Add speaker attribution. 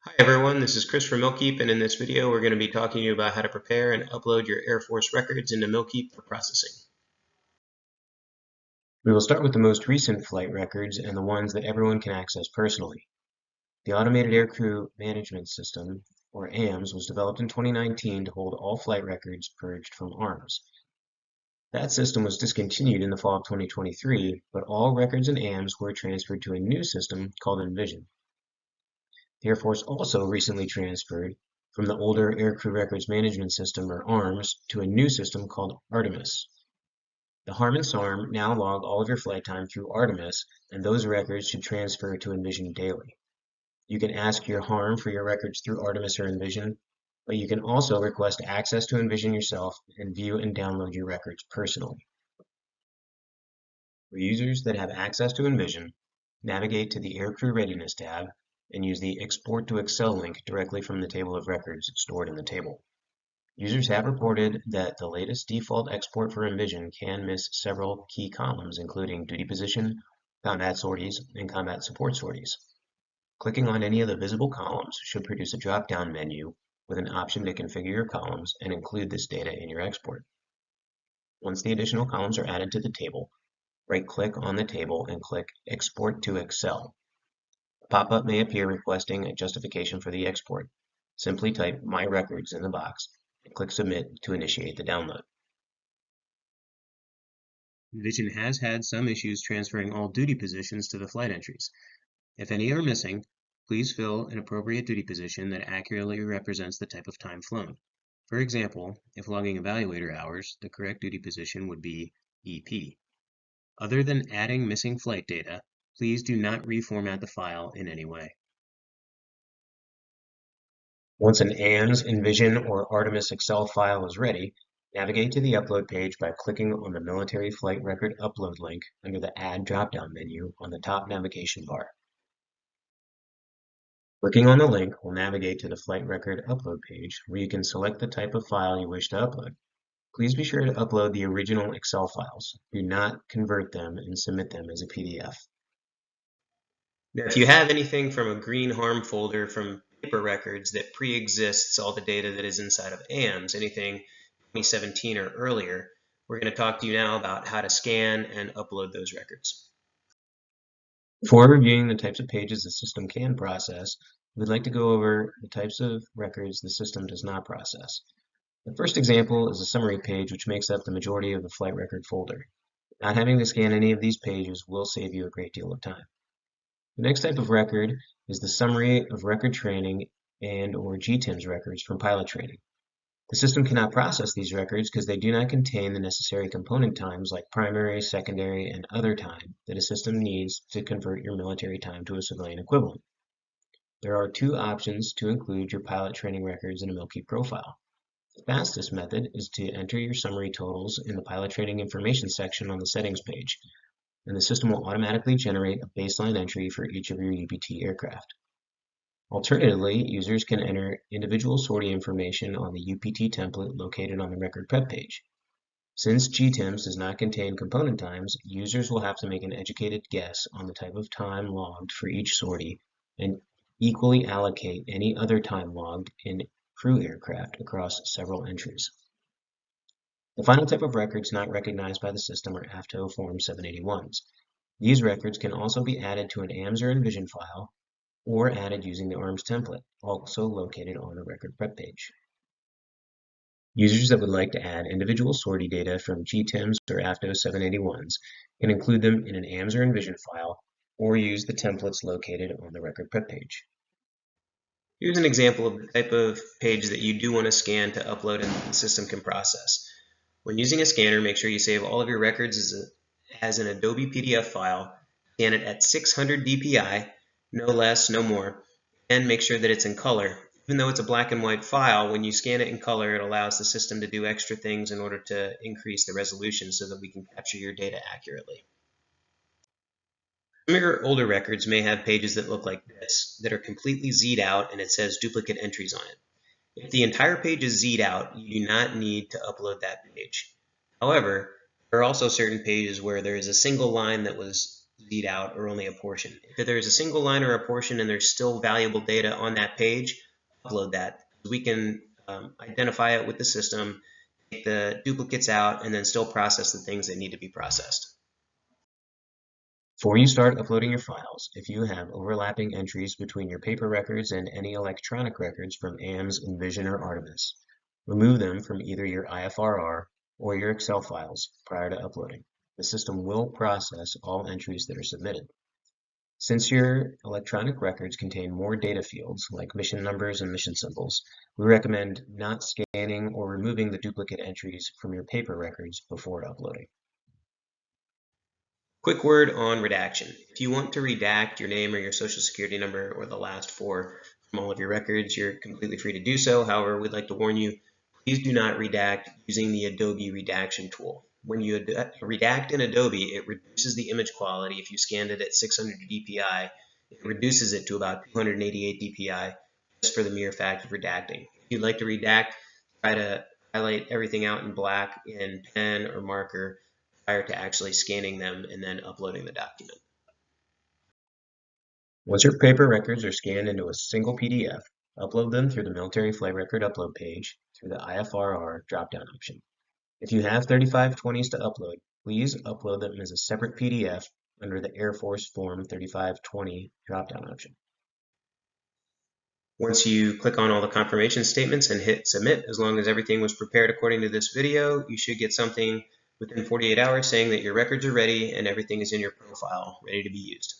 Speaker 1: Hi everyone, this is Chris from Milkeep, and in this video we're going to be talking to you about how to prepare and upload your Air Force records into Milkeep for processing. We will start with the most recent flight records and the ones that everyone can access personally. The Automated Aircrew Management System, or AMS, was developed in 2019 to hold all flight records purged from ARMS. That system was discontinued in the fall of 2023, but all records in AMS were transferred to a new system called Envision. The Air Force also recently transferred from the older Aircrew Records Management System, or ARMS, to a new system called Artemis. The HARM and SARM now log all of your flight time through Artemis, and those records should transfer to Envision daily. You can ask your HARM for your records through Artemis or Envision, but you can also request access to Envision yourself and view and download your records personally. For users that have access to Envision, navigate to the Aircrew Readiness tab and use the Export to Excel link directly from the table of records stored in the table. Users have reported that the latest default export for Envision can miss several key columns, including duty position, combat sorties, and combat support sorties. Clicking on any of the visible columns should produce a drop-down menu with an option to configure your columns and include this data in your export. Once the additional columns are added to the table, right-click on the table and click Export to Excel. A pop-up may appear requesting a justification for the export. Simply type My Records in the box and click Submit to initiate the download. Envision has had some issues transferring all duty positions to the flight entries. If any are missing, please fill an appropriate duty position that accurately represents the type of time flown. For example, if logging evaluator hours, the correct duty position would be EP. Other than adding missing flight data, please do not reformat the file in any way. Once an AMS, Envision, or Artemis Excel file is ready, navigate to the upload page by clicking on the Military Flight Record Upload link under the Add drop-down menu on the top navigation bar. Clicking on the link will navigate to the Flight Record Upload page, where you can select the type of file you wish to upload. Please be sure to upload the original Excel files. Do not convert them and submit them as a PDF. Now, if you have anything from a green HARM folder from paper records that pre-exists all the data that is inside of AMS, anything 2017 or earlier, we're going to talk to you now about how to scan and upload those records. Before reviewing the types of pages the system can process, we'd like to go over the types of records the system does not process. The first example is a summary page, which makes up the majority of the flight record folder. Not having to scan any of these pages will save you a great deal of time. The next type of record is the summary of record training and or GTIMS records from pilot training. The system cannot process these records because they do not contain the necessary component times like primary, secondary, and other time that a system needs to convert your military time to a civilian equivalent. There are two options to include your pilot training records in a Milkeep profile. The fastest method is to enter your summary totals in the pilot training information section on the settings page, and the system will automatically generate a baseline entry for each of your UPT aircraft. Alternatively, users can enter individual sortie information on the UPT template located on the record prep page. Since GTIMS does not contain component times, users will have to make an educated guess on the type of time logged for each sortie and equally allocate any other time logged in crew aircraft across several entries. The final type of records not recognized by the system are AFTO Form 781s. These records can also be added to an AMS or Envision file or added using the ARMS template, also located on the record prep page. Users that would like to add individual sortie data from GTIMS or AFTO 781s can include them in an AMS or Envision file or use the templates located on the record prep page. Here's an example of the type of page that you do want to scan to upload and the system can process. When using a scanner, make sure you save all of your records as an Adobe PDF file, scan it at 600 dpi, no less, no more, and make sure that it's in color. Even though it's a black and white file, when you scan it in color, it allows the system to do extra things in order to increase the resolution so that we can capture your data accurately. Some of your older records may have pages that look like this, that are completely Z'd out and it says duplicate entries on it. If the entire page is Z'd out, you do not need to upload that page. However, there are also certain pages where there is a single line that was z'd out or only a portion. If there's a single line or a portion and there's still valuable data on that page, upload that. We can identify it with the system, take the duplicates out, and then still process the things that need to be processed. Before you start uploading your files, if you have overlapping entries between your paper records and any electronic records from AMS, Envision, or Artemis, remove them from either your IFRR or your Excel files prior to uploading. The system will process all entries that are submitted. Since your electronic records contain more data fields, like mission numbers and mission symbols, we recommend not scanning or removing the duplicate entries from your paper records before uploading. Quick word on redaction. If you want to redact your name or your social security number or the last four from all of your records, you're completely free to do so. However, we'd like to warn you, please do not redact using the Adobe redaction tool. When you redact in Adobe, it reduces the image quality. If you scanned it at 600 dpi, it reduces it to about 288 dpi just for the mere fact of redacting. If you'd like to redact, try to highlight everything out in black in pen or marker prior to actually scanning them and then uploading the document. Once your paper records are scanned into a single PDF, upload them through the Military Flight Record Upload page through the IFRR drop-down option. If you have 3520s to upload, please upload them as a separate PDF under the Air Force Form 3520 drop-down option. Once you click on all the confirmation statements and hit submit, as long as everything was prepared according to this video, you should get something within 48 hours saying that your records are ready and everything is in your profile ready to be used.